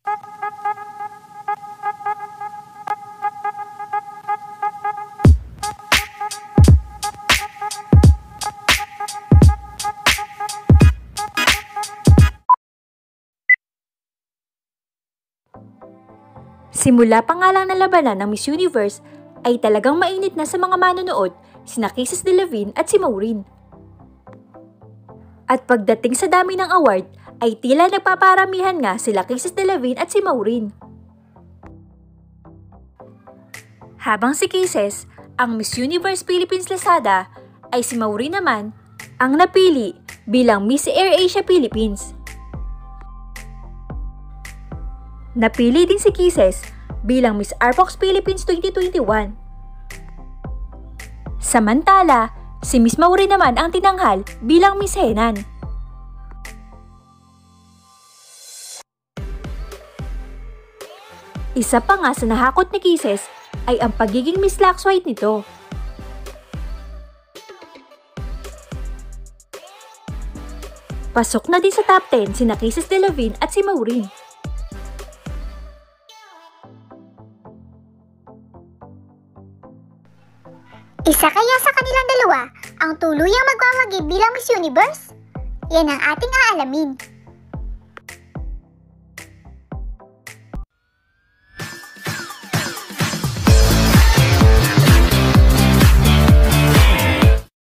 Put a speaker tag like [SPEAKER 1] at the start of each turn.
[SPEAKER 1] Simula pa nga lang na labanan ng Miss Universe ay talagang mainit na sa mga manonood sina Kisses Delavigne at si Maureen. At pagdating sa dami ng award ay tila nagpaparamihan nga sila Kisses Delavigne at si Maureen. Habang si Kisses, ang Miss Universe Philippines Lazada, ay si Maureen naman ang napili bilang Miss AirAsia Philippines. Napili din si Kisses bilang Miss Arpox Philippines 2021. Samantala, si Miss Maureen naman ang tinanghal bilang Miss Henan. Isa pa nga sa nahakot ni Kisses ay ang pagiging Miss Lax White nito. Pasok na din sa top 10 sina Kisses Delavigne at si Maureen.
[SPEAKER 2] Isa kaya sa kanilang dalawa ang tuluyang magwawagi bilang Miss Universe? Yan ang ating aalamin.